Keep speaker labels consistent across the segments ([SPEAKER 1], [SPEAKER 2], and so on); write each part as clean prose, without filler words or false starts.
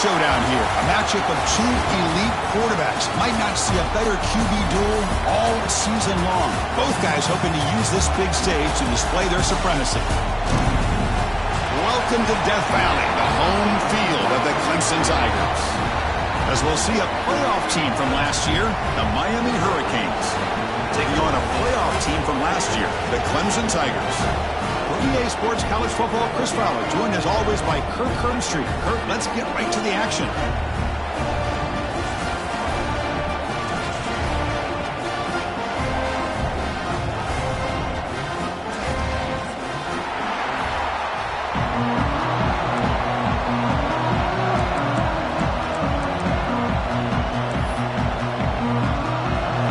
[SPEAKER 1] showdown here. A matchup of two elite quarterbacks. Might not see a better QB duel all season long. Both guys hoping to use this big stage to display their supremacy. Welcome to Death Valley, the home field of the Clemson Tigers. As we'll see a playoff team from last year, the Miami Hurricanes, taking on a playoff team from last year, the Clemson Tigers. For EA Sports College Football, Chris Fowler, joined as always by Kirk Hermstreet. Kirk, let's get right to the action.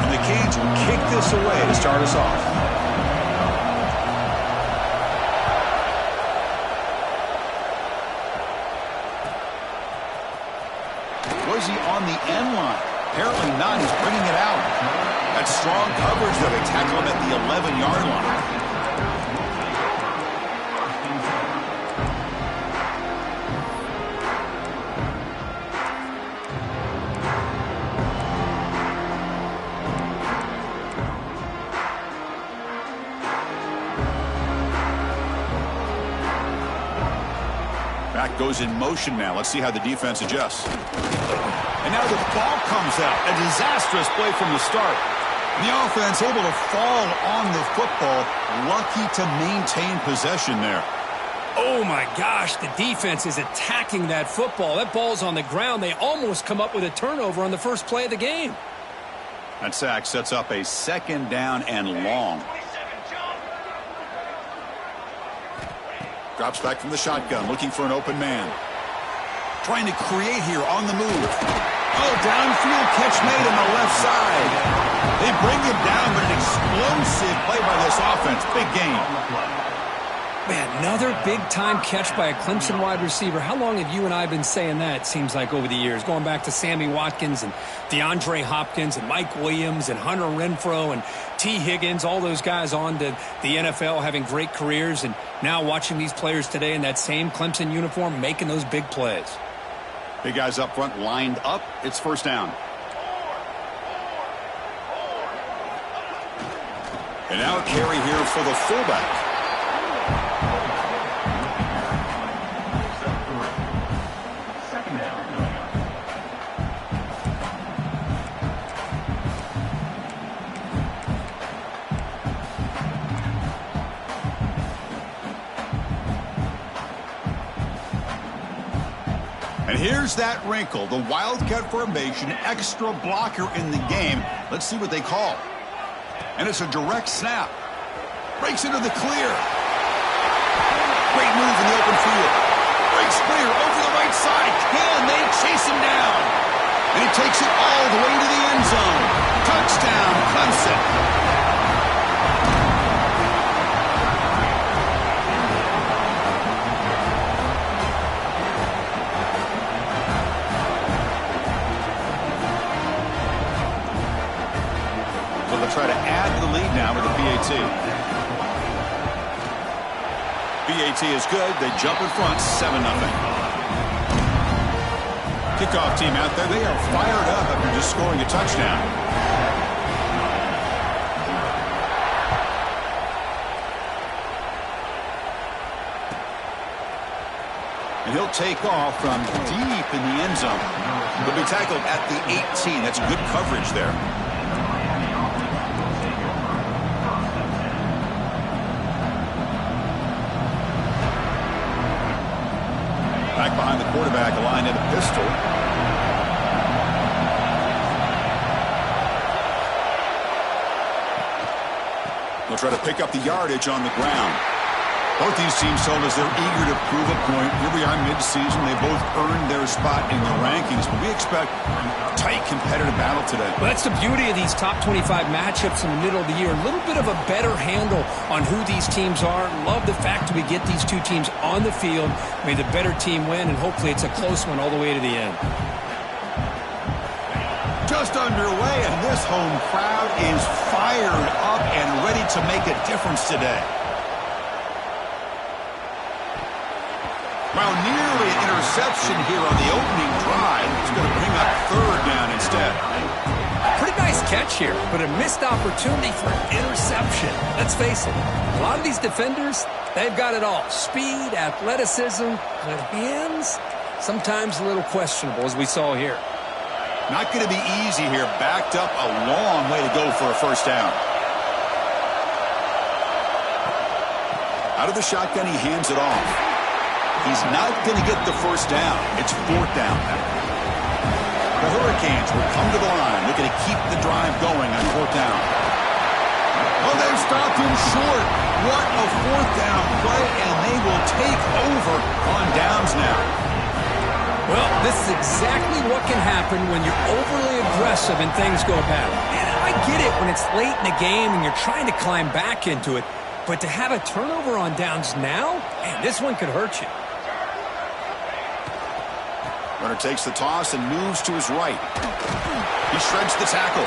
[SPEAKER 1] And the Canes will kick this away to start us off. Was he on the end line? Apparently not. He's bringing it out. That's strong coverage, though. They tackle him at the 11-yard line. Back goes in motion now. Let's see how the defense adjusts. And now the ball comes out. A disastrous play from the start. The offense able to fall on the football. Lucky to maintain possession there.
[SPEAKER 2] Oh, my gosh. The defense is attacking that football. That ball's on the ground. They almost come up with a turnover on the first play of the game.
[SPEAKER 1] That sack sets up a second down and long. Drops back from the shotgun, looking for an open man. Trying to create here on the move. Oh, downfield catch made on the left side. They bring him down, but an explosive play by this offense. Big game.
[SPEAKER 2] Man, another big-time catch by a Clemson wide receiver. How long have you and I been saying that, it seems like, over the years? Going back to Sammy Watkins and DeAndre Hopkins and Mike Williams and Hunter Renfrow and T. Higgins, all those guys on to the NFL having great careers, and now watching these players today in that same Clemson uniform making those big plays.
[SPEAKER 1] Big guys up front lined up. It's first down. And now a carry here for the fullback. And here's that wrinkle, the Wildcat formation, extra blocker in the game. Let's see what they call. And it's a direct snap. Breaks into the clear. Great move in the open field. Breaks clear over the right side. Can they chase him down? And he takes it all the way to the end zone. Touchdown, Clemson. Try to add to the lead now with the PAT. PAT is good. They jump in front, 7-0. Kickoff team out there. They are fired up after just scoring a touchdown. And he'll take off from deep in the end zone. He'll be tackled at the 18. That's good coverage there. Back behind the quarterback, aligned in a pistol. They'll try to pick up the yardage on the ground. Both these teams told us they're eager to prove a point. Here we are mid-season. They both earned their spot in the rankings, but we expect a tight competitive battle today.
[SPEAKER 2] Well, that's the beauty of these top 25 matchups in the middle of the year. A little bit of a better handle on who these teams are. Love the fact that we get these two teams on the field. May the better team win, and hopefully it's a close one all the way to the end.
[SPEAKER 1] Just underway, and this home crowd is fired up and ready to make a difference today. Well, nearly an interception here on the opening drive. It's going to bring up third down instead.
[SPEAKER 2] Pretty nice catch here, but a missed opportunity for an interception. Let's face it, a lot of these defenders, they've got it all. Speed, athleticism, good hands, sometimes a little questionable, as we saw here.
[SPEAKER 1] Not going to be easy here. Backed up a long way to go for a first down. Out of the shotgun, he hands it off. He's not going to get the first down. It's fourth down now. The Hurricanes will come to the line, looking to keep the drive going on fourth down. Well, they've stopped him short. What a fourth down play, and they will take over on downs now.
[SPEAKER 2] Well, this is exactly what can happen when you're overly aggressive and things go bad. And I get it when it's late in the game and you're trying to climb back into it. But to have a turnover on downs now, man, this one could hurt you.
[SPEAKER 1] Runner takes the toss and moves to his right. He shreds the tackle.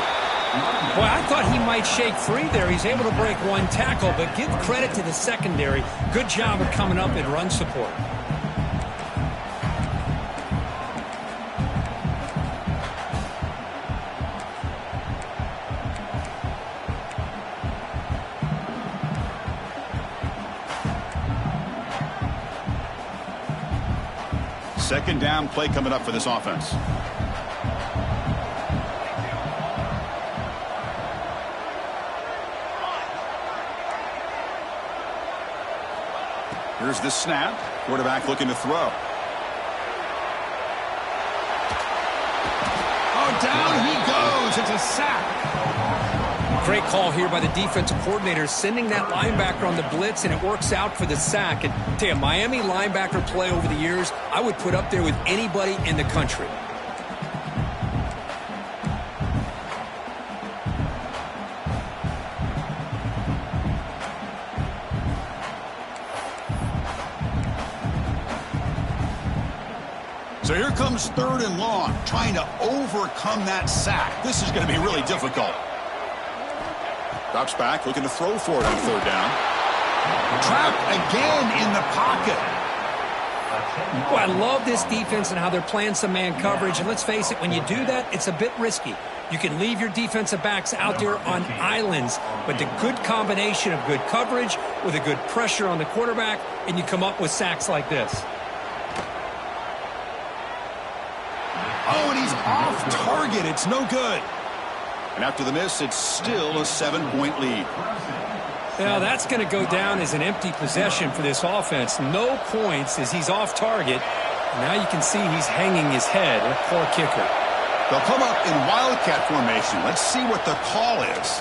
[SPEAKER 2] Boy, I thought he might shake free there. He's able to break one tackle, but give credit to the secondary. Good job of coming up in run support.
[SPEAKER 1] Second down play coming up for this offense. Here's the snap. Quarterback looking to throw. Oh, down he goes. It's a sack.
[SPEAKER 2] Great call here by the defensive coordinator, sending that linebacker on the blitz, and it works out for the sack. And tell you, Miami linebacker play over the years, I would put up there with anybody in the country.
[SPEAKER 1] So here comes third and long, trying to overcome that sack. This is going to be really difficult. Drops back, looking to throw for it on third down. Trapped again in the pocket.
[SPEAKER 2] Well, I love this defense and how they're playing some man coverage. And let's face it, when you do that, it's a bit risky. You can leave your defensive backs out there on islands, but the good combination of good coverage with a good pressure on the quarterback, and you come up with sacks like this.
[SPEAKER 1] Oh, and he's off target. It's no good. And after the miss, it's still a 7-point lead.
[SPEAKER 2] Now, that's going to go down as an empty possession for this offense. No points as he's off target. Now you can see he's hanging his head. A poor kicker.
[SPEAKER 1] They'll come up in wildcat formation. Let's see what the call is.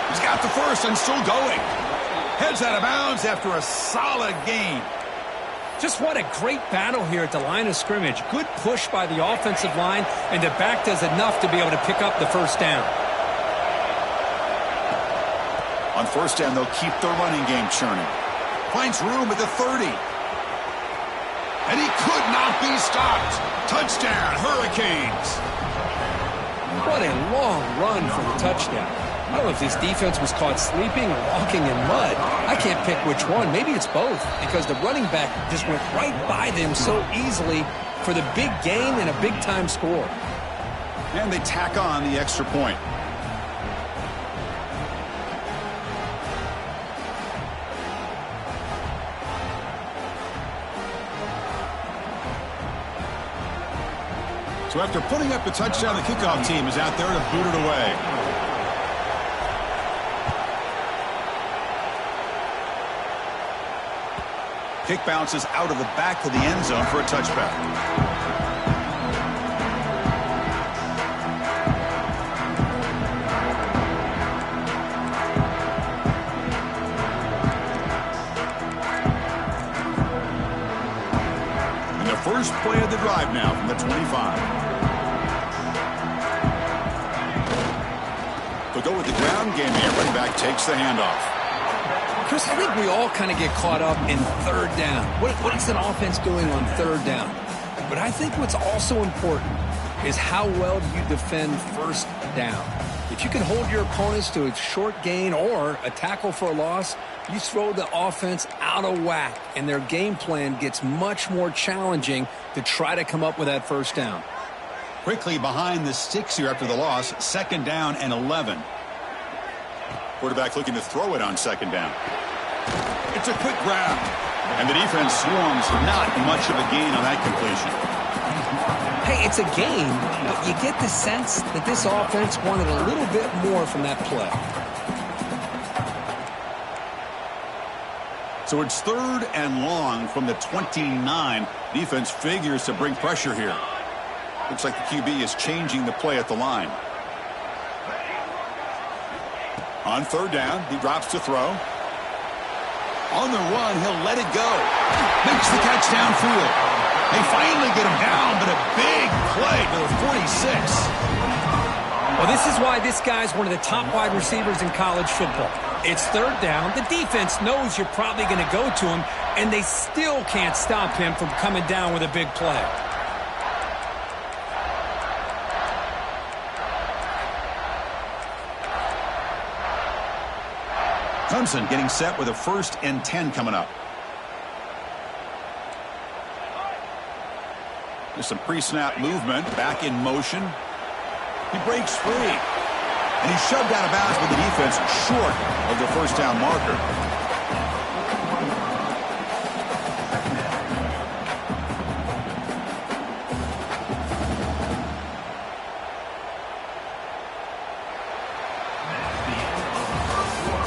[SPEAKER 1] He's got the first and still going. Heads out of bounds after a solid gain.
[SPEAKER 2] Just what a great battle here at the line of scrimmage. Good push by the offensive line, and the back does enough to be able to pick up the first down.
[SPEAKER 1] On first down, they'll keep their running game churning. Finds room at the 30. And he could not be stopped. Touchdown, Hurricanes.
[SPEAKER 2] What a long run for the touchdown. I don't know if this defense was caught sleeping or walking in mud. I can't pick which one. Maybe it's both, because the running back just went right by them so easily for the big gain and a big-time score.
[SPEAKER 1] And they tack on the extra point. So after putting up a touchdown, the kickoff team is out there to boot it away. Kick bounces out of the back of the end zone for a touchback. And the first play of the drive now from the 25. They'll go with the ground game here. Running back takes the handoff.
[SPEAKER 2] Chris, I think we all kind of get caught up in third down. What is an offense doing on third down? But I think what's also important is how well do you defend first down. If If you can hold your opponents to a short gain or a tackle for a loss, you throw the offense out of whack, and their game plan gets much more challenging to try to come up with that first down.
[SPEAKER 1] Quickly behind the sticks here after the loss, 2nd down and 11. Quarterback looking to throw it on 2nd down. It's a quick grab. And the defense swarms, not much of a gain on that completion.
[SPEAKER 2] Hey, it's a gain, but you get the sense that this offense wanted a little bit more from that play.
[SPEAKER 1] So it's 3rd and long from the 29. Defense figures to bring pressure here. Looks like the QB is changing the play at the line. On 3rd down, he drops to throw. On the run, he'll let it go. Makes the catch downfield. They finally get him down, but a big play to the 46.
[SPEAKER 2] Well, this is why this guy's one of the top wide receivers in college football. It's 3rd down. The defense knows you're probably going to go to him, and they still can't stop him from coming down with a big play.
[SPEAKER 1] Clemson getting set with a 1st and 10 coming up. There's some pre-snap movement, back in motion. He breaks free. And he's shoved out of bounds with the defense short of the 1st down marker.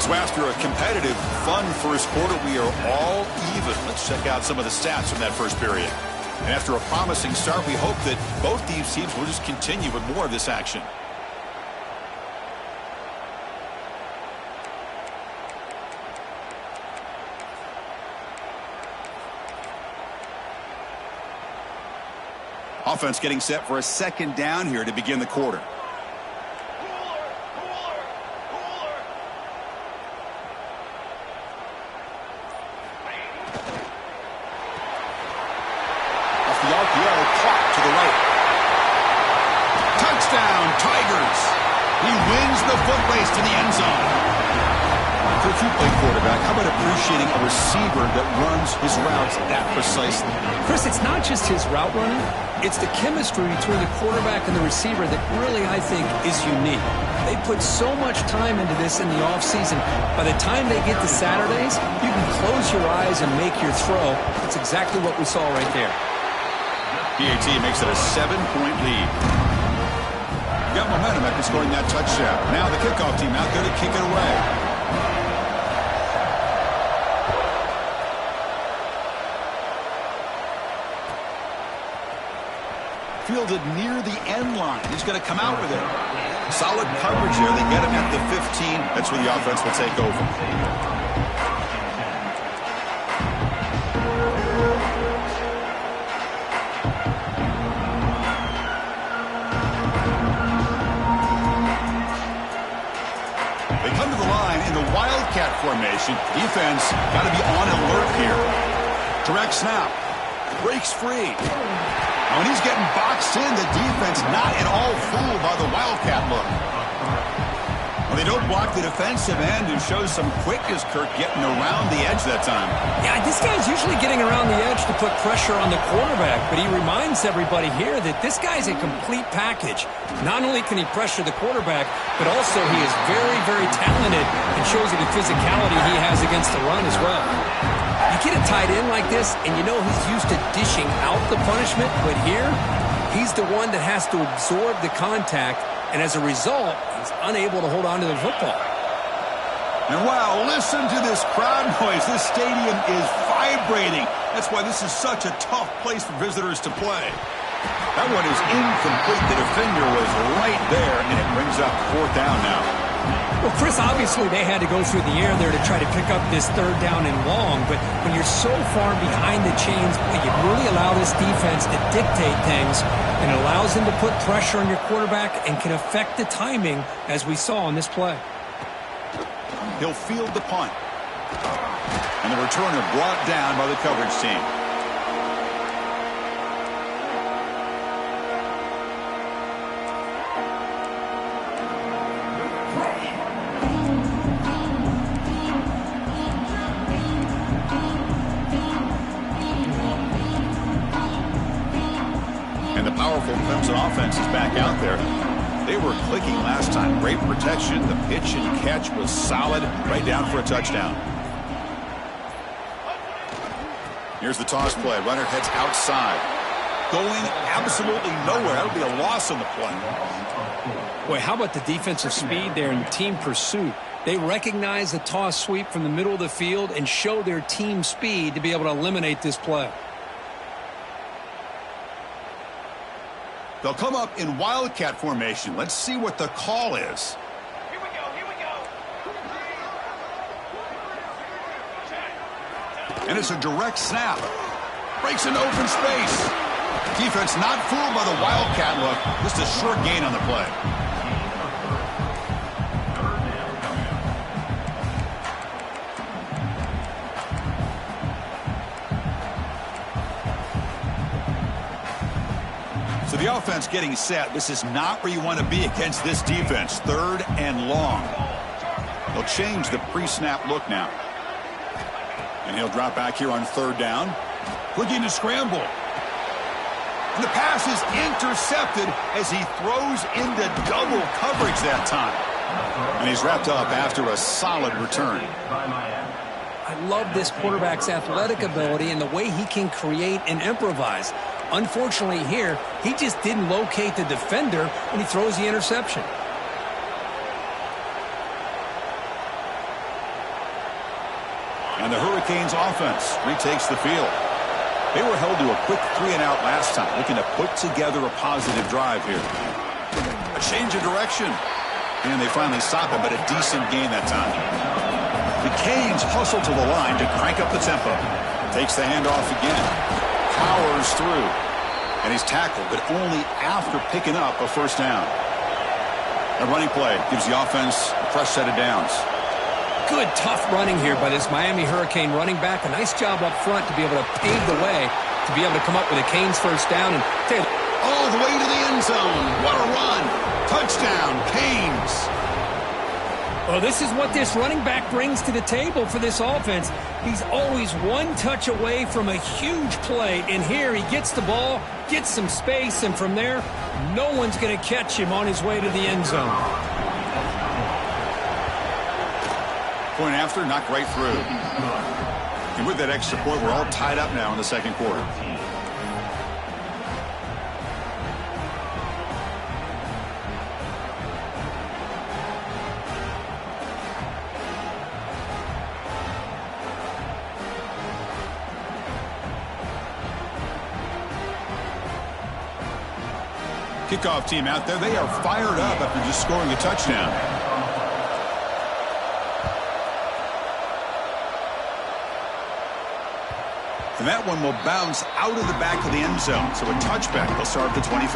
[SPEAKER 1] So after a competitive, fun first quarter, we are all even. Let's check out some of the stats from that first period. And after a promising start, we hope that both these teams will just continue with more of this action. Offense getting set for a 2nd down here to begin the quarter. Tigers. He wins the foot race to the end zone. If you play quarterback, how about appreciating a receiver that runs his routes that precisely?
[SPEAKER 2] Chris, it's not just his route running. It's the chemistry between the quarterback and the receiver that really, I think, is unique. They put so much time into this in the offseason. By the time they get to Saturdays, you can close your eyes and make your throw. That's exactly what we saw right there.
[SPEAKER 1] PAT makes it a 7-point lead. Got momentum after scoring that touchdown. Now the kickoff team out there to kick it away. Fielded near the end line. He's going to come out with it. Solid coverage here. They get him at the 15. That's where the offense will take over. Wildcat formation. Defense got to be on alert here. Direct snap. Breaks free. Now when he's getting boxed in, the defense not at all fooled by the Wildcat look. Well, they don't block the defensive end and shows some quickness, Kirk, getting around the edge that time.
[SPEAKER 2] Yeah, this guy's usually getting around the edge to put pressure on the quarterback, but he reminds everybody here that this guy's a complete package. Not only can he pressure the quarterback, but also he is very, very talented and shows you the physicality he has against the run as well. You get a tight end like this, and you know he's used to dishing out the punishment, but here, he's the one that has to absorb the contact, and as a result, he's unable to hold on to the football.
[SPEAKER 1] And wow, listen to this crowd noise. This stadium is vibrating. That's why this is such a tough place for visitors to play. That one is incomplete. The defender was right there, and it brings up 4th down now.
[SPEAKER 2] Well, Chris, obviously they had to go through the air there to try to pick up this 3rd down and long, but when you're so far behind the chains, you really allow this defense to dictate things, and it allows them to put pressure on your quarterback and can affect the timing, as we saw on this play.
[SPEAKER 1] He'll field the punt. And the returner brought down by the coverage team. Clemson offense is back out there. They were clicking last time. Great protection. The pitch and catch was solid. Right down for a touchdown. Here's the toss play. Runner heads outside. Going absolutely nowhere. That'll be a loss on the play.
[SPEAKER 2] Boy, how about the defensive speed there and team pursuit? They recognize the toss sweep from the middle of the field and show their team speed to be able to eliminate this play.
[SPEAKER 1] They'll come up in wildcat formation. Let's see what the call is.
[SPEAKER 3] Here we go, here we go.
[SPEAKER 1] And it's a direct snap. Breaks into open space. Defense not fooled by the wildcat look. Just a short gain on the play. So the offense getting set. This is not where you want to be against this defense. 3rd and long. They'll change the pre-snap look now. And he'll drop back here on 3rd down. Looking to scramble. And the pass is intercepted as he throws into double coverage that time. And he's wrapped up after a solid return.
[SPEAKER 2] I love this quarterback's athletic ability and the way he can create and improvise. Unfortunately here, he just didn't locate the defender when he throws the interception.
[SPEAKER 1] And the Hurricanes offense retakes the field. They were held to a quick 3-and-out last time, looking to put together a positive drive here. A change of direction. And they finally stop him, but a decent gain that time. The Canes hustle to the line to crank up the tempo. Takes the handoff again. Powers through. And he's tackled, but only after picking up a 1st down. A running play gives the offense a fresh set of downs.
[SPEAKER 2] Good, tough running here by this Miami Hurricane running back. A nice job up front to be able to pave the way, to be able to come up with a Canes 1st down. And
[SPEAKER 1] all the way to the end zone. What a run. Touchdown, Canes.
[SPEAKER 2] Well, this is what this running back brings to the table for this offense. He's always one touch away from a huge play. And here he gets the ball, gets some space, and from there, no one's going to catch him on his way to the end zone.
[SPEAKER 1] Point after, knocked right through. And with that extra point, we're all tied up now in the 2nd quarter. Kickoff team out there, they are fired up after just scoring a touchdown. And that one will bounce out of the back of the end zone. So a touchback. They'll start at the 25.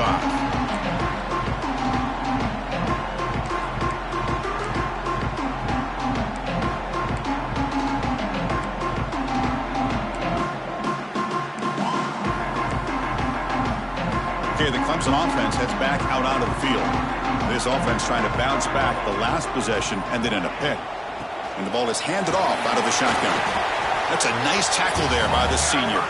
[SPEAKER 1] Okay, the Clemson offense heads back out onto the field. This offense trying to bounce back. The last possession ended in a pick. And the ball is handed off out of the shotgun. That's a nice tackle there by the senior.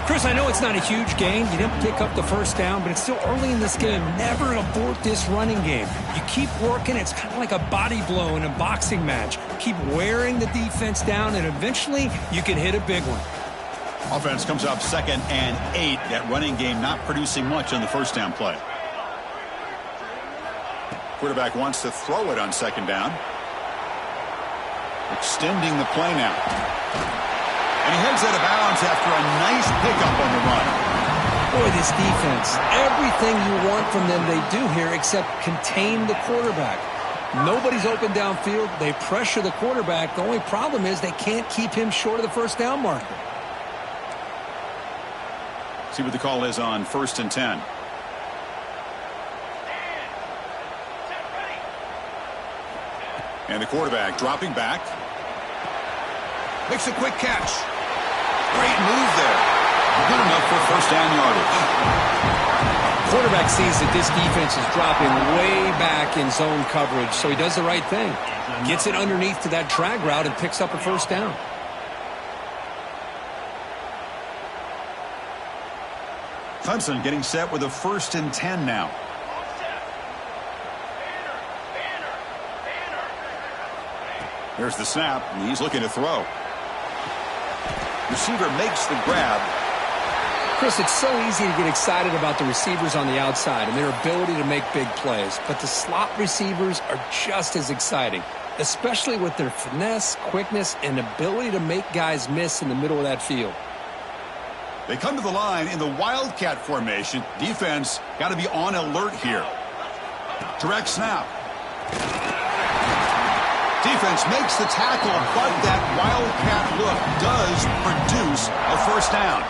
[SPEAKER 2] Chris, I know it's not a huge gain. You didn't pick up the 1st down, but it's still early in this game. Never abort this running game. You keep working. It's kind of like a body blow in a boxing match. Keep wearing the defense down, and eventually you can hit a big one.
[SPEAKER 1] Offense comes up 2nd and 8. That running game not producing much on the 1st down play. Quarterback wants to throw it on 2nd down. Extending the play now. And he heads out of bounds after a nice pickup on the run.
[SPEAKER 2] Boy, this defense, everything you want from them they do here except contain the quarterback. Nobody's open downfield. They pressure the quarterback. The only problem is they can't keep him short of the 1st down marker.
[SPEAKER 1] See what the call is on 1st and 10. And the quarterback dropping back. Makes a quick catch. Great move there. Good enough for 1st down yardage.
[SPEAKER 2] Quarterback sees that this defense is dropping way back in zone coverage, so he does the right thing. Gets it underneath to that drag route and picks up a 1st down.
[SPEAKER 1] Clemson getting set with a 1st and 10 now. Here's the snap, and he's looking to throw. Receiver makes the grab.
[SPEAKER 2] Chris, it's so easy to get excited about the receivers on the outside and their ability to make big plays, but the slot receivers are just as exciting, especially with their finesse, quickness, and ability to make guys miss in the middle of that field.
[SPEAKER 1] They come to the line in the Wildcat formation. Defense got to be on alert here. Direct snap. Defense makes the tackle, but that Wildcat look does produce a 1st down.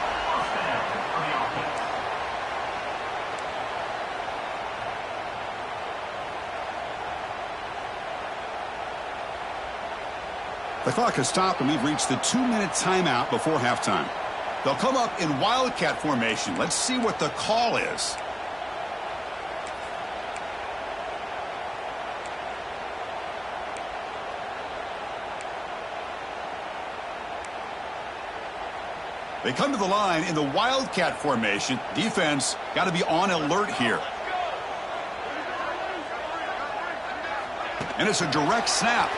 [SPEAKER 1] The clock has stopped, and we've reached the 2-minute timeout before halftime. They'll come up in Wildcat formation. Let's see what the call is. They come to the line in the Wildcat formation. Defense got to be on alert here. And it's a direct snap.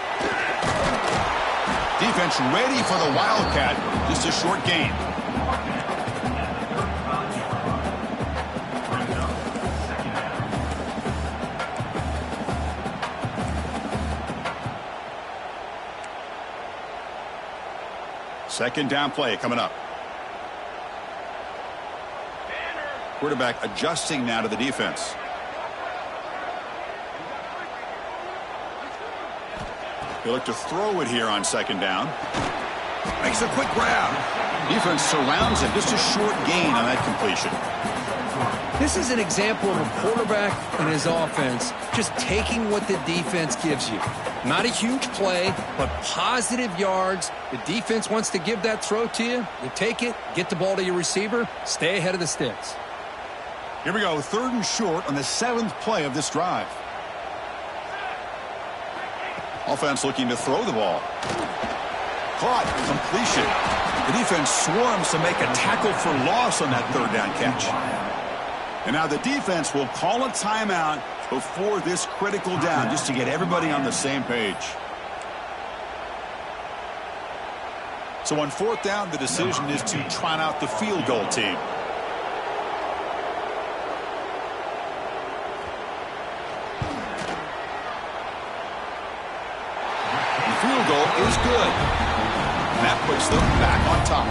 [SPEAKER 1] Defense ready for the Wildcat. Just a short gain. Second down play coming up. Quarterback adjusting now to the defense. He'll look to throw it here on 2nd down. Makes a quick grab. Defense surrounds him. Just a short gain on that completion.
[SPEAKER 2] This is an example of a quarterback and his offense just taking what the defense gives you. Not a huge play, but positive yards. The defense wants to give that throw to you. You take it, get the ball to your receiver, stay ahead of the sticks.
[SPEAKER 1] Here we go, 3rd and short on the 7th play of this drive. Offense looking to throw the ball. Caught, completion. The defense swarms to make a tackle for loss on that 3rd down catch. And now the defense will call a timeout before this critical down, just to get everybody on the same page. So on 4th down, the decision is to trot out the field goal team. Field goal is good. And that puts them back on top.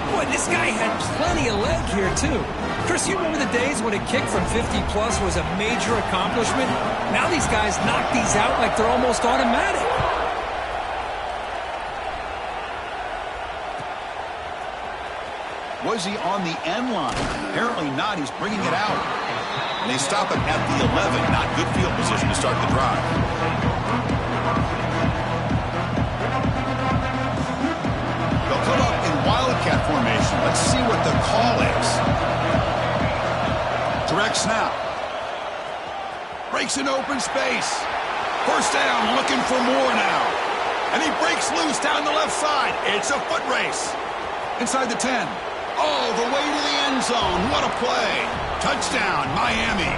[SPEAKER 2] Boy, this guy had plenty of leg here, too. Chris, you remember the days when a kick from 50-plus was a major accomplishment? Now these guys knock these out like they're almost automatic.
[SPEAKER 1] Was he on the end line? Apparently not. He's bringing it out. And they stop him at the 11. Not good field position to start the drive. They'll come up in Wildcat formation. Let's see what the call is. Direct snap. Breaks in open space. 1st down, looking for more now. And he breaks loose down the left side. It's a foot race. Inside the 10. All the way to the end zone. What a play. Touchdown, Miami.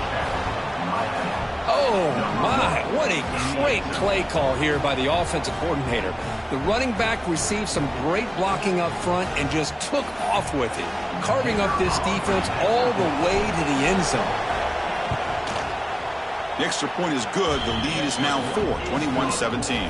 [SPEAKER 2] Oh, my. What a great play call here by the offensive coordinator. The running back received some great blocking up front and just took off with it, carving up this defense all the way to the end zone.
[SPEAKER 1] The extra point is good. The lead is now 4, 21-17.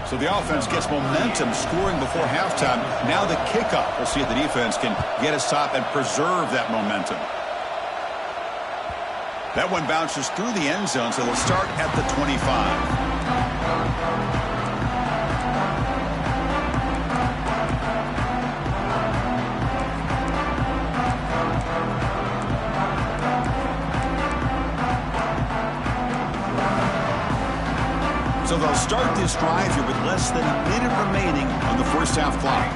[SPEAKER 1] So the offense gets momentum scoring before halftime. Now the kickoff. We'll see if the defense can get a stop and preserve that momentum. That one bounces through the end zone, so they'll start at the 25. So they'll start this drive here with less than a minute remaining on the first half clock.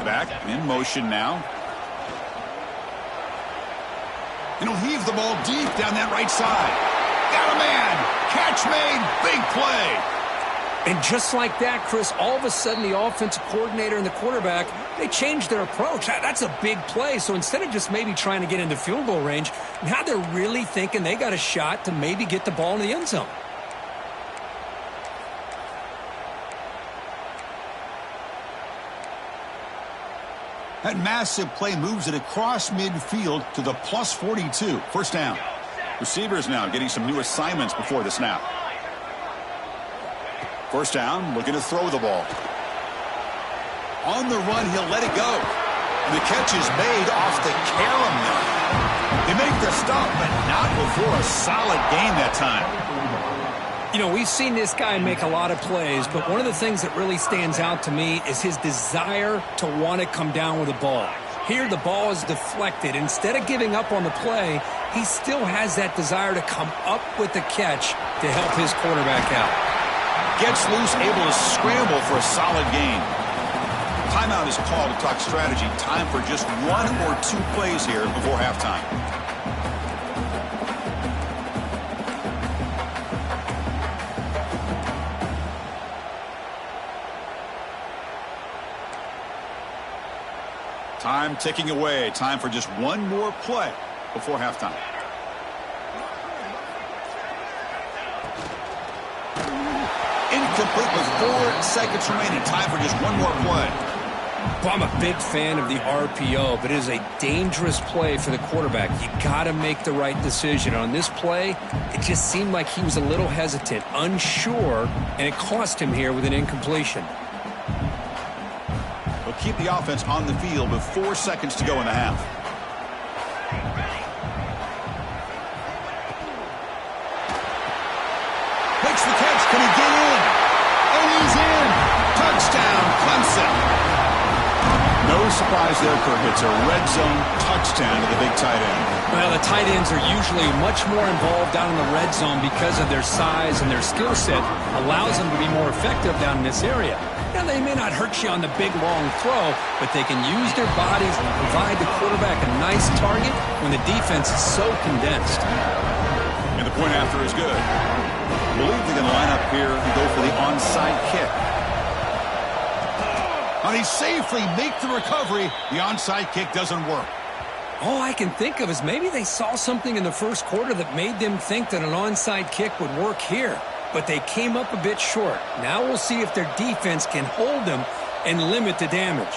[SPEAKER 1] Back in motion now. And he'll heave the ball deep down that right side. Got a man. Catch made. Big play.
[SPEAKER 2] And just like that, Chris, all of a sudden the offensive coordinator and the quarterback, they changed their approach. That's a big play. So instead of just maybe trying to get into field goal range, now they're really thinking they got a shot to maybe get the ball in the end zone.
[SPEAKER 1] That massive play moves it across midfield to the plus 42. First down. Receivers now getting some new assignments before the snap. First down, looking to throw the ball. On the run, he'll let it go. And the catch is made off the carom there. They make the stop, but not before a solid gain that time.
[SPEAKER 2] You know, we've seen this guy make a lot of plays, but one of the things that really stands out to me is his desire to want to come down with the ball. Here, the ball is deflected. Instead of giving up on the play, he still has that desire to come up with the catch to help his quarterback out.
[SPEAKER 1] Gets loose, able to scramble for a solid gain. Timeout is called to talk strategy. Time for just 1 or 2 plays here before halftime. Time ticking away. Time for just 1 more play before halftime. Incomplete with 4 seconds remaining. Time for just 1 more play.
[SPEAKER 2] Well, I'm a big fan of the RPO, but it is a dangerous play for the quarterback. You got to make the right decision. On this play, it just seemed like he was a little hesitant, unsure, and it cost him here with an incompletion.
[SPEAKER 1] They'll keep the offense on the field with 4 seconds to go in the half. Makes the catch. Can he get in? And he's in. Touchdown, Clemson. No surprise there, Kirk. It's a red zone touchdown to the big tight end.
[SPEAKER 2] Well, the tight ends are usually much more involved down in the red zone because of their size and their skill set allows them to be more effective down in this area. Now, they may not hurt you on the big, long throw, but they can use their bodies and provide the quarterback a nice target when the defense is so condensed.
[SPEAKER 1] And the point after is good. I believe they're going to line up here and go for the onside kick. And he safely make the recovery. The onside kick doesn't work.
[SPEAKER 2] All I can think of is maybe they saw something in the first quarter that made them think that an onside kick would work here. But they came up a bit short. Now we'll see if their defense can hold them and limit the damage.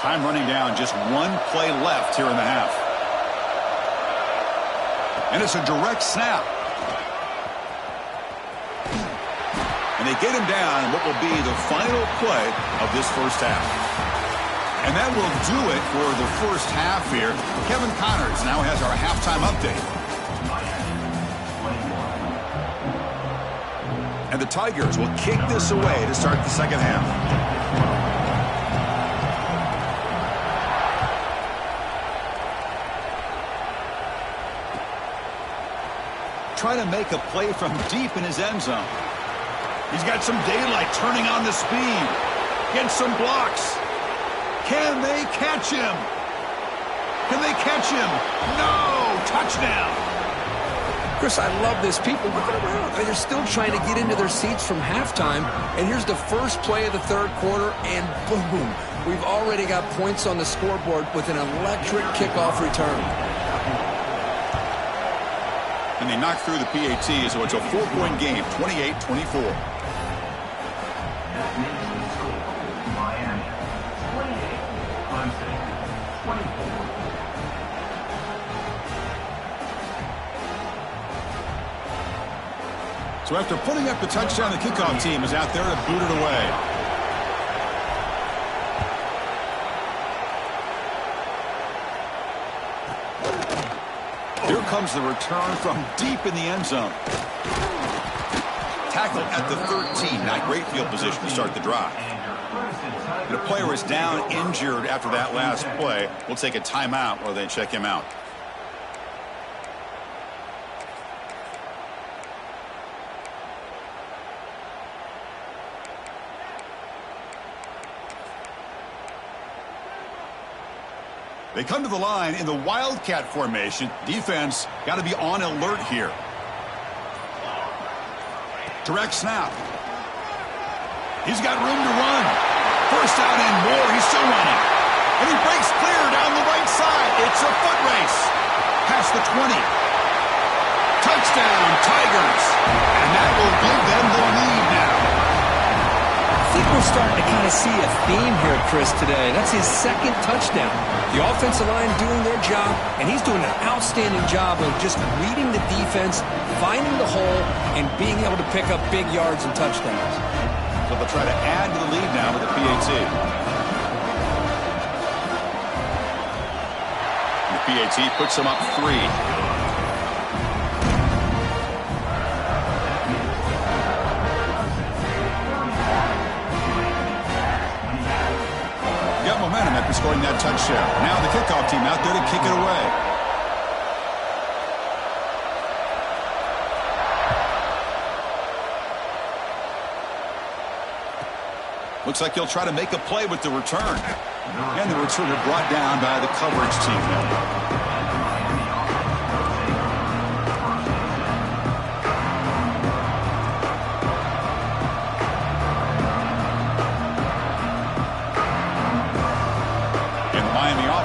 [SPEAKER 1] Time running down. Just 1 play left here in the half. And it's a direct snap. And they get him down in what will be the final play of this first half. And that will do it for the first half here. Kevin Connors now has our halftime update. And the Tigers will kick this away to start the second half. Trying to make a play from deep in his end zone. He's got some daylight, turning on the speed. Gets some blocks. Can they catch him? Can they catch him? No! Touchdown!
[SPEAKER 2] Chris, I love this. People looking around. They're still trying to get into their seats from halftime. And here's the first play of the third quarter, and boom. We've already got points on the scoreboard with an electric kickoff return.
[SPEAKER 1] And they knocked through the PAT, so it's a 4-point game, 28-24. So after putting up the touchdown, the kickoff team is out there to boot it away. Here comes the return from deep in the end zone. Tackle at the 13. Not great field position to start the drive. The player is down injured after that last play. We'll take a timeout while they check him out. They come to the line in the Wildcat formation. Defense got to be on alert here. Direct snap. He's got room to run. First down and more. He's still running. And he breaks clear down the right side. It's a foot race. Past the 20. Touchdown, Tigers. And that will give them the lead now.
[SPEAKER 2] I think we're starting to kind of see a theme here, Chris, today. That's his second touchdown. The offensive line doing their job, and he's doing an outstanding job of just reading the defense, finding the hole, and being able to pick up big yards and touchdowns.
[SPEAKER 1] So they'll try to add to the lead now with the PAT. The PAT puts them up 3. Momentum after scoring that touchdown. Now the kickoff team out there to kick it away. Looks like he'll try to make a play with the return. And the returner brought down by the coverage team now.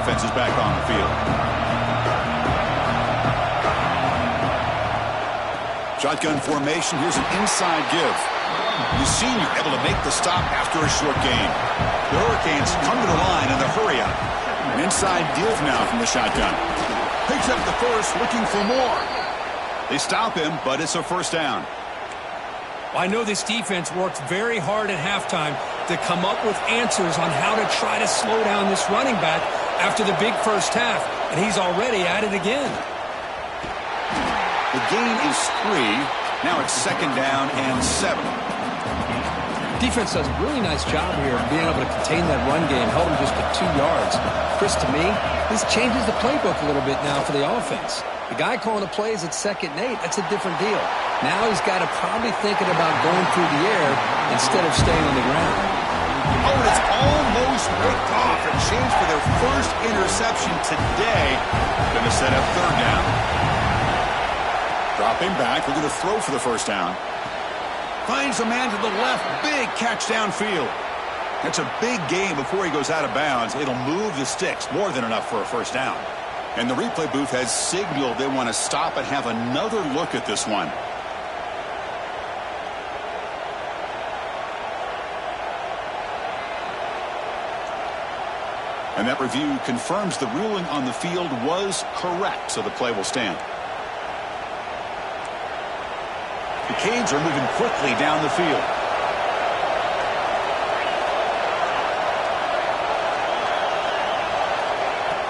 [SPEAKER 1] Offense is back on the field. Shotgun formation. Here's an inside give. The senior able to make the stop after a short game. The Hurricanes come to the line in the hurry up. An inside give now from the shotgun. Picks up the first, looking for more. They stop him, but it's a first down.
[SPEAKER 2] I know this defense worked very hard at halftime to come up with answers on how to try to slow down this running back after the big first half, and he's already at it again.
[SPEAKER 1] The gain is 3. Now it's second down and 7.
[SPEAKER 2] Defense does a really nice job here of being able to contain that run game, held him just to 2 yards. Chris, to me, this changes the playbook a little bit now for the offense. The guy calling the plays at 2nd and 8, that's a different deal. Now he's got to probably thinking about going through the air instead of staying on the ground.
[SPEAKER 1] Oh, and it's almost picked off. A chance for their first interception today. Going to set up 3rd down. Dropping back, looking to throw for the first down. Finds a man to the left. Big catch downfield. That's a big gain before he goes out of bounds. It'll move the sticks. More than enough for a first down. And the replay booth has signaled they want to stop and have another look at this one. And that review confirms the ruling on the field was correct, so the play will stand. The Canes are moving quickly down the field.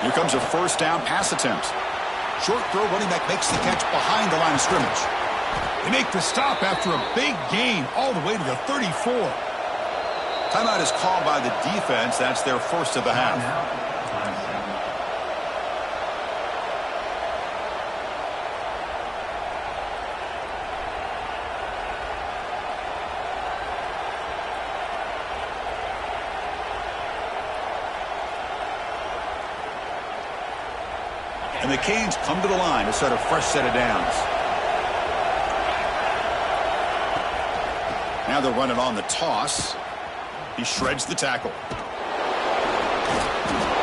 [SPEAKER 1] Here comes a first down pass attempt. Short throw, running back makes the catch behind the line of scrimmage. They make the stop after a big gain all the way to the 34. Timeout is called by the defense. That's their first of the half. And the Canes come to the line to set a fresh set of downs. Now they're running on the toss. He shreds the tackle.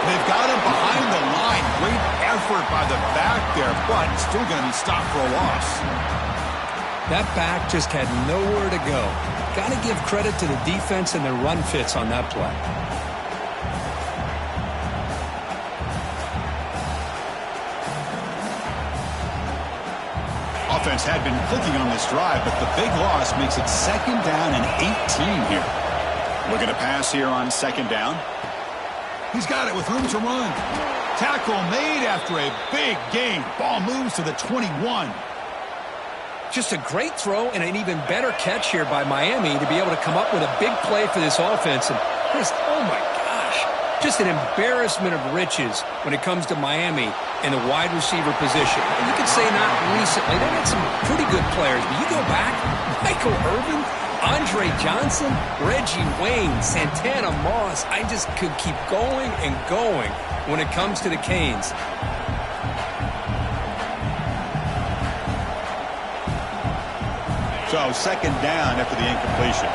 [SPEAKER 1] They've got him behind the line. Great effort by the back there, but still going to be stopped for a loss.
[SPEAKER 2] That back just had nowhere to go. Got to give credit to the defense and their run fits on that play.
[SPEAKER 1] Offense had been clicking on this drive, but the big loss makes it second down and 18 here. Looking to pass here on second down. He's got it with room to run. Tackle made after a big gain. Ball moves to the 21.
[SPEAKER 2] Just a great throw and an even better catch here by Miami to be able to come up with a big play for this offense. And Chris, oh my gosh, just an embarrassment of riches when it comes to Miami in the wide receiver position. And you could say not recently. They had some pretty good players, but you go back, Michael Irvin, Andre Johnson, Reggie Wayne, Santana Moss. I just could keep going and going when it comes to the Canes.
[SPEAKER 1] So second down after the incompletion.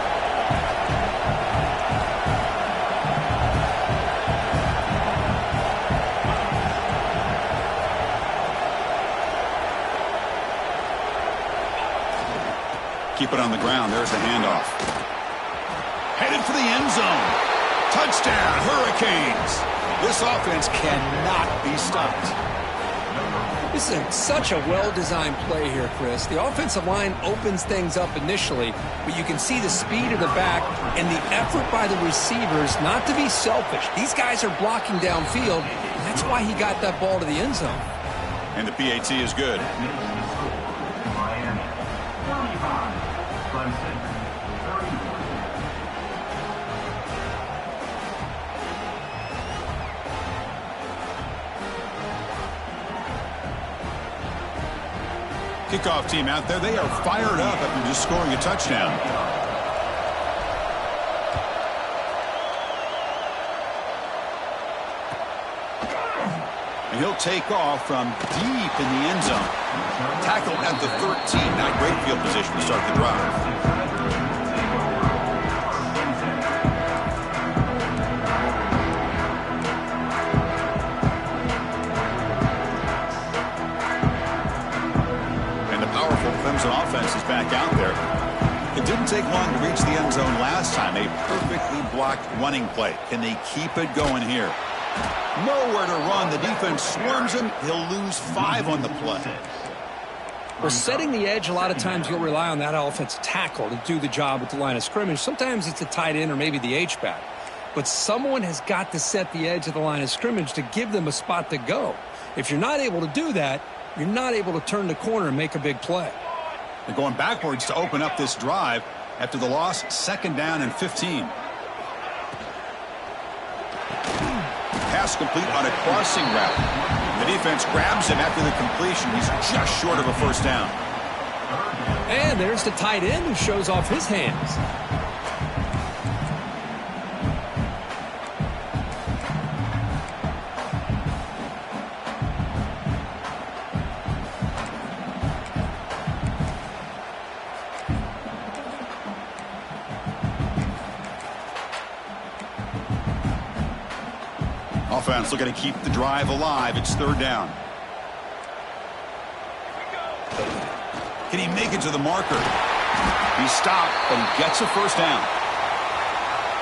[SPEAKER 1] Keep it on the ground. There's the handoff. Headed for the end zone. Touchdown, Hurricanes. This offense cannot be stopped.
[SPEAKER 2] This is such a well-designed play here, Chris. The offensive line opens things up initially, but you can see the speed of the back and the effort by the receivers not to be selfish. These guys are blocking downfield, and that's why he got that ball to the end zone.
[SPEAKER 1] And the PAT is good. Kickoff team out there, they are fired up after just scoring a touchdown. And he'll take off from deep in the end zone. Tackle at the 13, not great field position to start the drive. Offense is back out there. It didn't take long to reach the end zone last time. A perfectly blocked running play. Can they keep it going here? Nowhere to run. The defense swarms him. He'll lose 5 on the play.
[SPEAKER 2] Well, setting the edge, a lot of times you'll rely on that offensive tackle to do the job at the line of scrimmage. Sometimes it's a tight end or maybe the H-back. But someone has got to set the edge of the line of scrimmage to give them a spot to go. If you're not able to do that, you're not able to turn the corner and make a big play.
[SPEAKER 1] They're going backwards to open up this drive after the loss. Second down and 15. Pass complete on a crossing route. The defense grabs him after the completion. He's just short of a first down.
[SPEAKER 2] And there's the tight end who shows off his hands.
[SPEAKER 1] Offense looking to keep the drive alive. It's third down. Can he make it to the marker? He stopped, but he gets a first down.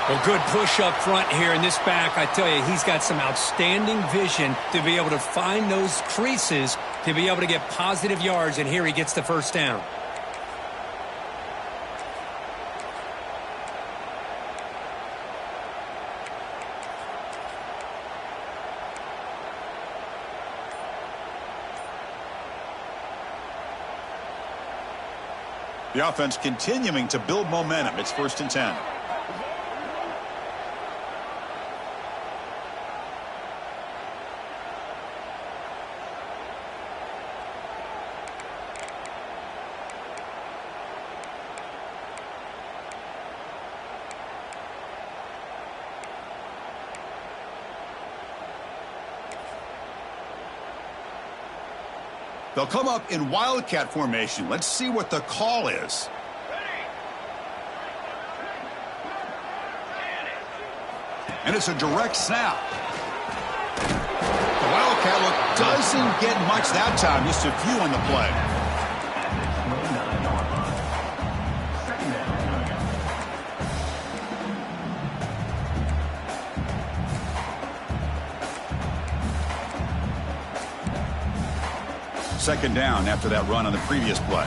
[SPEAKER 2] Well, good push up front here in this back. I tell you, he's got some outstanding vision to be able to find those creases to be able to get positive yards, and here he gets the first down.
[SPEAKER 1] The offense continuing to build momentum. It's 1st and 10. They'll come up in wildcat formation. Let's see what the call is. And it's a direct snap. The wildcat look doesn't get much that time. Just a few on the play. Second down after that run on the previous play.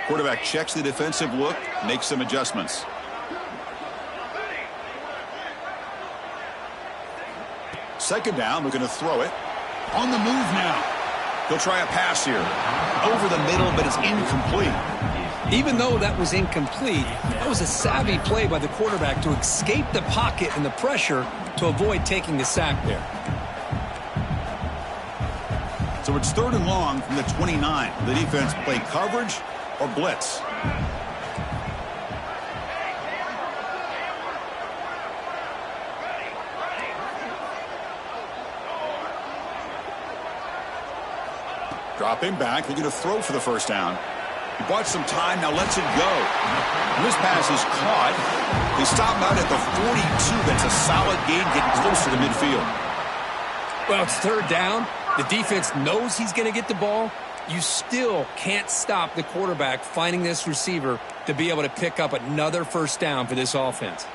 [SPEAKER 1] Quarterback checks the defensive look, makes some adjustments. Second down, looking to throw it. On the move now. He'll try a pass here. Over the middle, but it's incomplete.
[SPEAKER 2] Even though that was incomplete, that was a savvy play by the quarterback to escape the pocket and the pressure to avoid taking the sack there.
[SPEAKER 1] So it's 3rd and long from the 29. The defense play coverage, or blitz. Dropping back, looking to throw for the first down. He bought some time, now lets it go. And this pass is caught. They stop him out at the 42. That's a solid gain, getting closer to midfield.
[SPEAKER 2] Well, it's third down. The defense knows he's going to get the ball. You still can't stop the quarterback finding this receiver to be able to pick up another first down for this offense.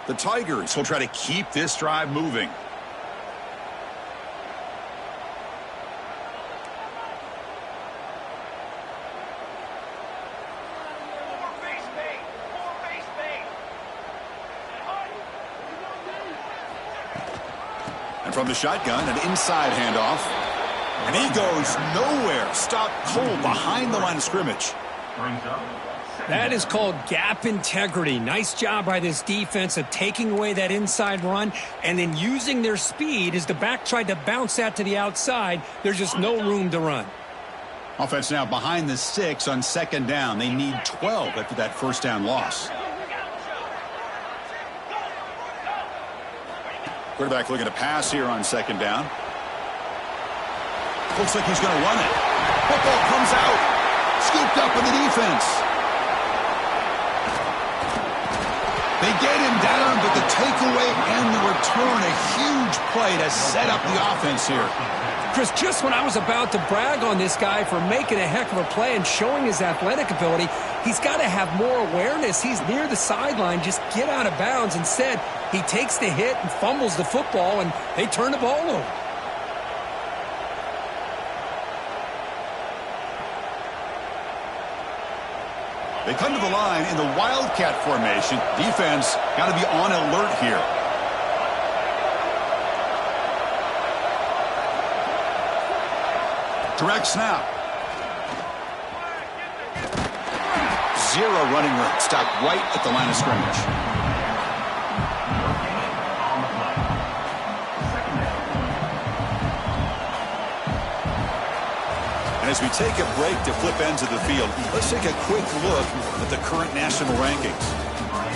[SPEAKER 1] The Tigers will try to keep this drive moving. And from the shotgun, an inside handoff. And he goes nowhere. Stopped cold behind the line of scrimmage.
[SPEAKER 2] That is called gap integrity. Nice job by this defense of taking away that inside run and then using their speed as the back tried to bounce that to the outside. There's just no room to run.
[SPEAKER 1] Offense now behind the 6 on second down. They need 12 after that first down loss. Quarterback looking to pass here on second down. Looks like he's going to run it. Football comes out. Scooped up in the defense. They get him down, but the takeaway and the return, a huge play to set up the offense here.
[SPEAKER 2] Chris, just when I was about to brag on this guy for making a heck of a play and showing his athletic ability, he's got to have more awareness. He's near the sideline. Just get out of bounds. Instead, he takes the hit and fumbles the football, and they turn the ball over.
[SPEAKER 1] They come to the line in the Wildcat formation. Defense got to be on alert here. Direct snap. Zero running room. Stopped right at the line of scrimmage. As we take a break to flip ends of the field, let's take a quick look at the current national rankings.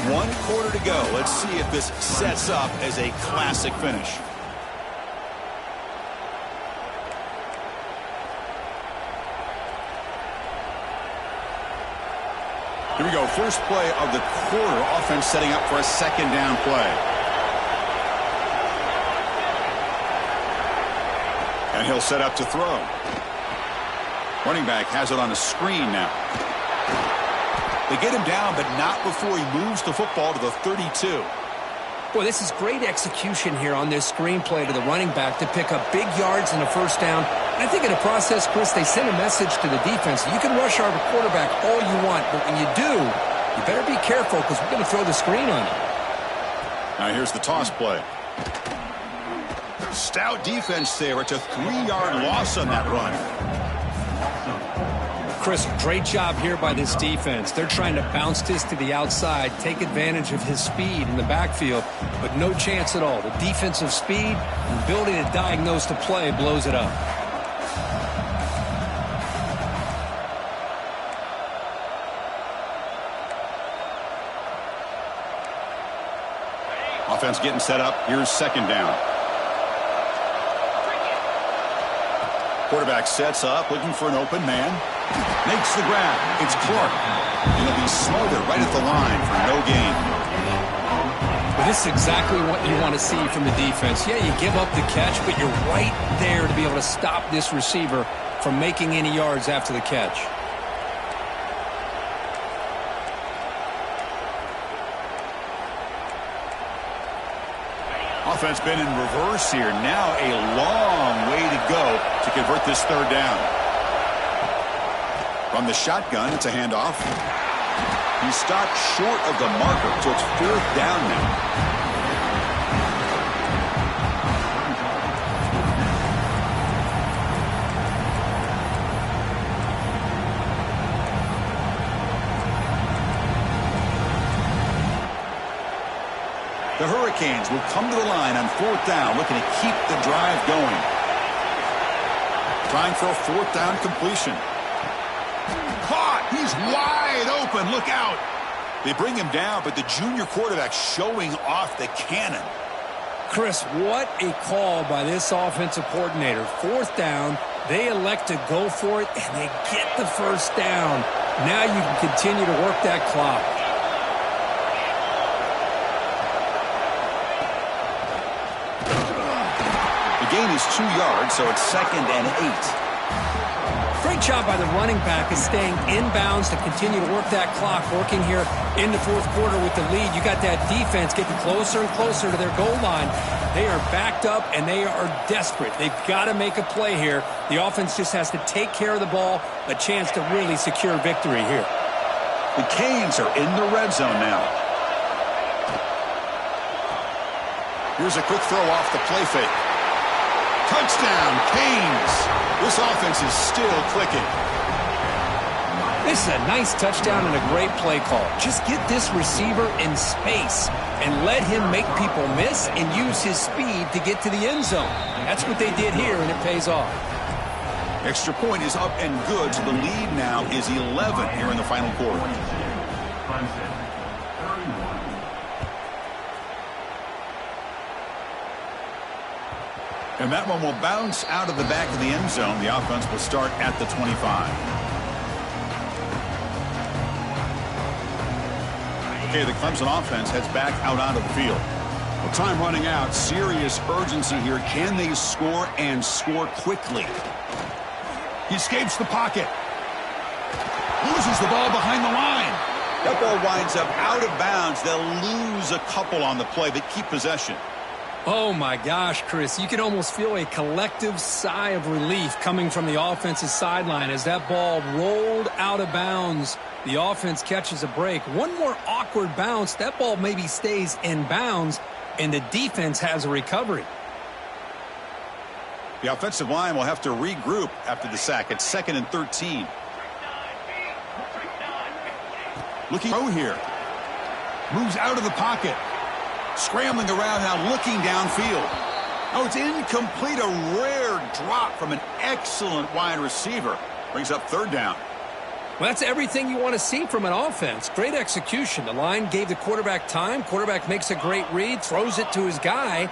[SPEAKER 1] 1 quarter to go. Let's see if this sets up as a classic finish. Here we go. First play of the quarter. Offense setting up for a second down play. And he'll set up to throw. Running back has it on a screen now. They get him down, but not before he moves the football to the 32.
[SPEAKER 2] Boy, this is great execution here on this screen play to the running back to pick up big yards and a first down. And I think in the process, Chris, they send a message to the defense. You can rush our quarterback all you want, but when you do, you better be careful because we're going to throw the screen on you.
[SPEAKER 1] Now here's the toss play. Stout defense there. It's a 3-yard loss on that run.
[SPEAKER 2] Chris, great job here by this defense. They're trying to bounce this to the outside, take advantage of his speed in the backfield, but no chance at all. The defensive speed and ability to diagnose the play blows it up.
[SPEAKER 1] Offense getting set up. Here's second down. Quarterback sets up, looking for an open man. Makes the grab. It's Clark. And he'll be smothered right at the line for no gain.
[SPEAKER 2] Well, this is exactly what you want to see from the defense. Yeah, you give up the catch, but you're right there to be able to stop this receiver from making any yards after the catch.
[SPEAKER 1] Offense been in reverse here. Now a long way to go to convert this third down. From the shotgun, it's a handoff. He stopped short of the marker, so it's fourth down now. The Hurricanes will come to the line on fourth down, looking to keep the drive going. Trying for a fourth down completion. He's wide open. Look out. They bring him down, but the junior quarterback showing off the cannon.
[SPEAKER 2] Chris, what a call by this offensive coordinator. 4th down, they elect to go for it, and they get the first down. Now you can continue to work that clock.
[SPEAKER 1] The gain is 2 yards, so it's 2nd and 8.
[SPEAKER 2] Great job by the running back of staying inbounds to continue to work that clock, working here in the 4th quarter with the lead. You got that defense getting closer and closer to their goal line. They are backed up, and they are desperate. They've got to make a play here. The offense just has to take care of the ball, a chance to really secure victory here.
[SPEAKER 1] The Canes are in the red zone now. Here's a quick throw off the play fake. Touchdown, Canes. This offense is still clicking.
[SPEAKER 2] This is a nice touchdown and a great play call. Just get this receiver in space and let him make people miss and use his speed to get to the end zone. That's what they did here, and it pays off.
[SPEAKER 1] Extra point is up and good, so the lead now is 11 here in the final quarter. And that one will bounce out of the back of the end zone. The offense will start at the 25. Okay, the Clemson offense heads back out onto the field. Well, time running out. Serious urgency here. Can they score and score quickly? He escapes the pocket. Loses the ball behind the line. That ball winds up out of bounds. They'll lose a couple on the play, but keep possession.
[SPEAKER 2] Oh, my gosh, Chris. You can almost feel a collective sigh of relief coming from the offensive sideline as that ball rolled out of bounds. The offense catches a break. One more awkward bounce. That ball maybe stays in bounds, and the defense has a recovery.
[SPEAKER 1] The offensive line will have to regroup after the sack. It's 2nd and 13. Looking through here. Moves out of the pocket. Scrambling around now, looking downfield. Oh, it's incomplete. A rare drop from an excellent wide receiver. Brings up 3rd down.
[SPEAKER 2] Well, that's everything you want to see from an offense. Great execution. The line gave the quarterback time. Quarterback makes a great read, throws it to his guy,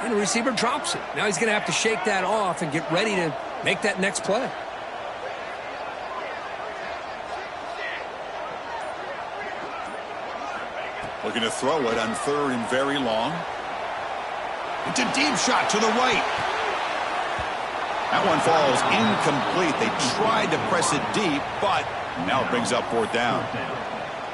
[SPEAKER 2] and the receiver drops it. Now he's going to have to shake that off and get ready to make that next play.
[SPEAKER 1] Looking to throw it on 3rd and very long. It's a deep shot to the right. That one falls incomplete. They tried to press it deep, but now it brings up 4th down.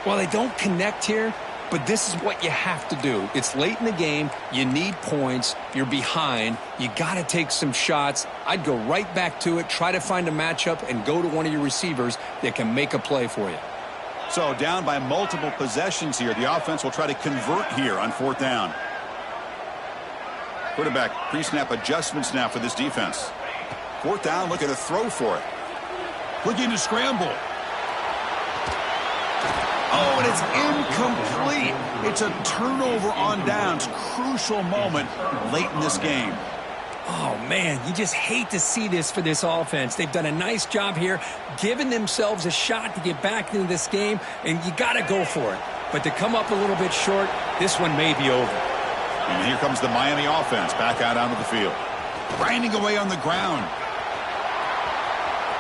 [SPEAKER 2] Well, they don't connect here, but this is what you have to do. It's late in the game. You need points. You're behind. You got to take some shots. I'd go right back to it, try to find a matchup, and go to one of your receivers that can make a play for you.
[SPEAKER 1] So down by multiple possessions here. The offense will try to convert here on 4th down. Quarterback pre-snap adjustments now for this defense. 4th down, looking to throw for it. Looking to scramble. Oh, and it's incomplete. It's a turnover on downs. Crucial moment late in this game.
[SPEAKER 2] Oh, man, you just hate to see this for this offense. They've done a nice job here, giving themselves a shot to get back into this game, and you got to go for it. But to come up a little bit short, this one may be over.
[SPEAKER 1] And here comes the Miami offense back out onto the field. Grinding away on the ground.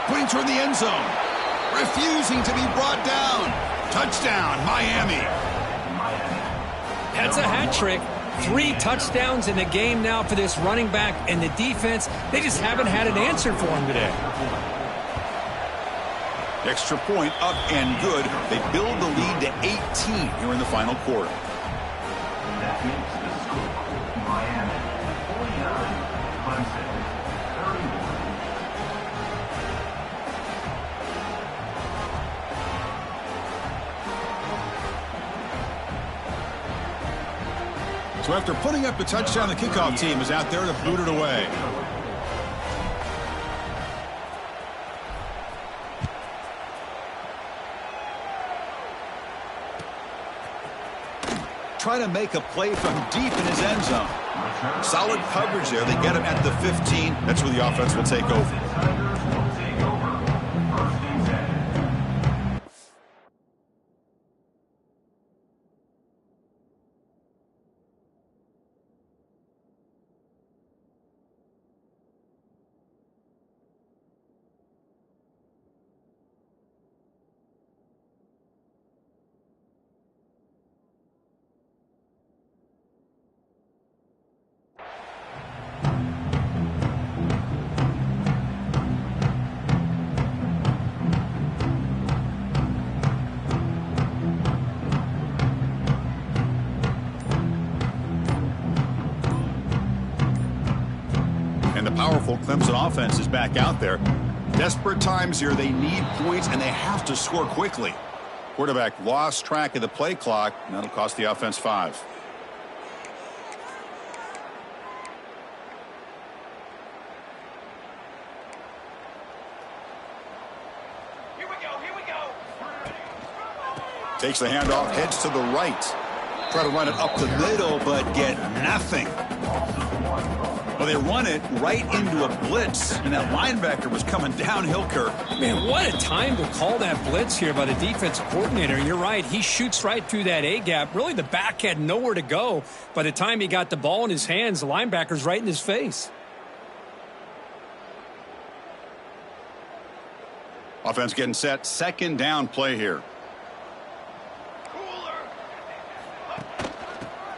[SPEAKER 1] Putting toward the end zone. Refusing to be brought down. Touchdown, Miami.
[SPEAKER 2] That's a hat trick. 3 touchdowns in the game now for this running back, and the defense, they just haven't had an answer for him today.
[SPEAKER 1] Extra point up and good. They build the lead to 18 here in the final quarter.
[SPEAKER 3] That makes the score Miami 49, Clemson 31.
[SPEAKER 1] So after putting up the touchdown, the kickoff team is out there to boot it away. Trying to make a play from deep in his end zone. Solid coverage there. They get him at the 15. That's where the offense will take over. powerful Clemson offense is back out there. Desperate times here. They need points, and they have to score quickly. Quarterback lost track of the play clock, and that'll cost the offense 5.
[SPEAKER 3] Here we go.
[SPEAKER 1] Takes the handoff, heads to the right. Try to run it up the middle, but get nothing. Well, they run it right into a blitz, and that linebacker was coming downhill, Kirk.
[SPEAKER 2] Man, what a time to call that blitz here by the defensive coordinator. You're right. He shoots right through that A-gap. Really, the back had nowhere to go. By the time he got the ball in his hands, the linebacker's right in his face.
[SPEAKER 1] Offense getting set. Second down play here.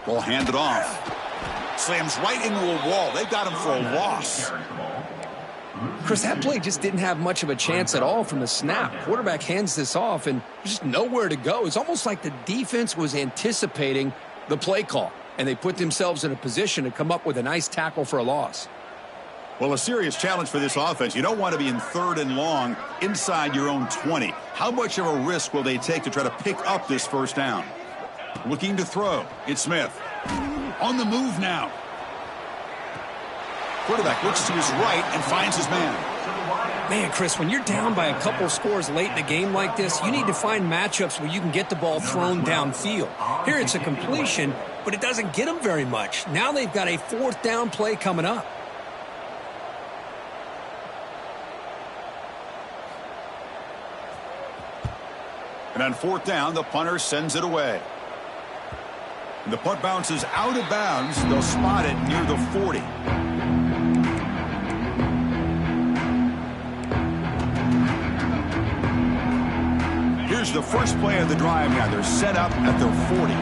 [SPEAKER 1] Ball handed off. Slams right into a wall. They got him for a loss.
[SPEAKER 2] Chris, that play just didn't have much of a chance at all from the snap. Quarterback hands this off, and there's just nowhere to go. It's almost like the defense was anticipating the play call, and they put themselves in a position to come up with a nice tackle for a loss.
[SPEAKER 1] Well, a serious challenge for this offense. You don't want to be in 3rd and long inside your own 20. How much of a risk will they take to try to pick up this first down? Looking to throw. It's Smith. On the move now. Quarterback looks to his right and finds his man.
[SPEAKER 2] Man, Chris, when you're down by a couple scores late in the game like this, you need to find matchups where you can get the ball thrown downfield. Here it's a completion, but it doesn't get them very much. Now they've got a 4th down play coming up.
[SPEAKER 1] And on 4th down, the punter sends it away. And the punt bounces out of bounds. They'll spot it near the 40. Here's the first play of the drive now. They're set up at their 40.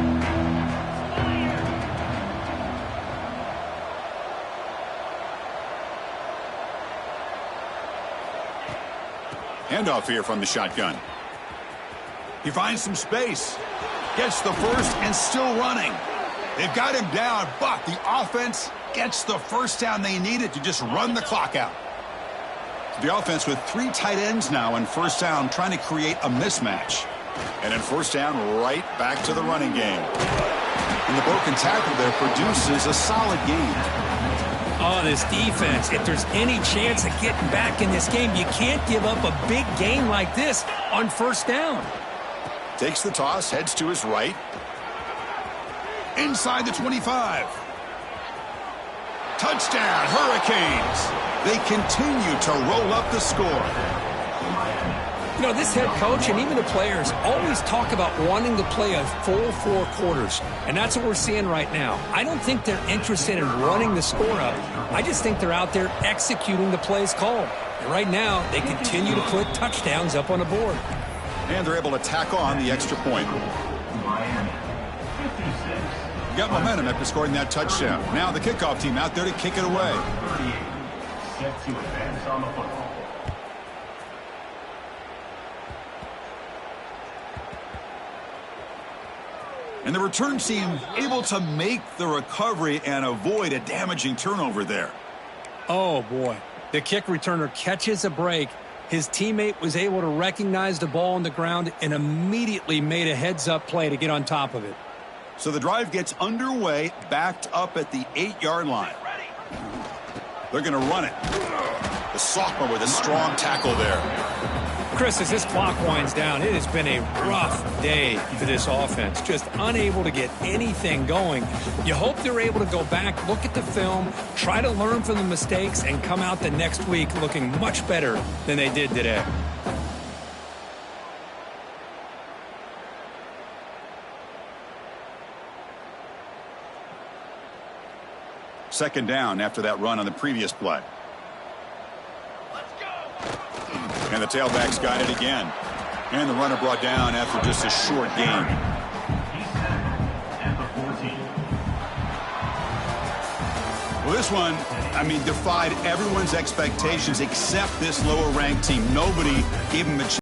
[SPEAKER 1] Handoff here from the shotgun. He finds some space. Gets the first and still running. They've got him down, but the offense gets the first down they needed to just run the clock out. The offense with 3 tight ends now in first down, trying to create a mismatch. And in first down, right back to the running game. And the broken tackle there produces a solid game.
[SPEAKER 2] Oh, this defense, if there's any chance of getting back in this game, you can't give up a big gain like this on first down.
[SPEAKER 1] Takes the toss, heads to his right. Inside the 25. Touchdown, Hurricanes. They continue to roll up the score.
[SPEAKER 2] You know, this head coach and even the players always talk about wanting to play a full 4 quarters, and that's what we're seeing right now. I don't think they're interested in running the score up. I just think they're out there executing the plays called. And right now, they continue to put touchdowns up on the board.
[SPEAKER 1] And they're able to tack on the extra point. Got momentum after scoring that touchdown. Now the kickoff team out there to kick it away.
[SPEAKER 3] Set to advance on the football.
[SPEAKER 1] And the return team able to make the recovery and avoid a damaging turnover there.
[SPEAKER 2] Oh, boy. The kick returner catches a break. His teammate was able to recognize the ball on the ground and immediately made a heads-up play to get on top of it.
[SPEAKER 1] So the drive gets underway, backed up at the 8-yard line. They're going to run it. The sophomore with a strong tackle there.
[SPEAKER 2] Chris, as this clock winds down, it has been a rough day for this offense. Just unable to get anything going. You hope they're able to go back, look at the film, try to learn from the mistakes, and come out the next week looking much better than they did today.
[SPEAKER 1] Second down after that run on the previous play. And the tailback's got it again. And the runner brought down after just a short gain. Well, this one, I mean, defied everyone's expectations except this lower-ranked team. Nobody gave him a chance.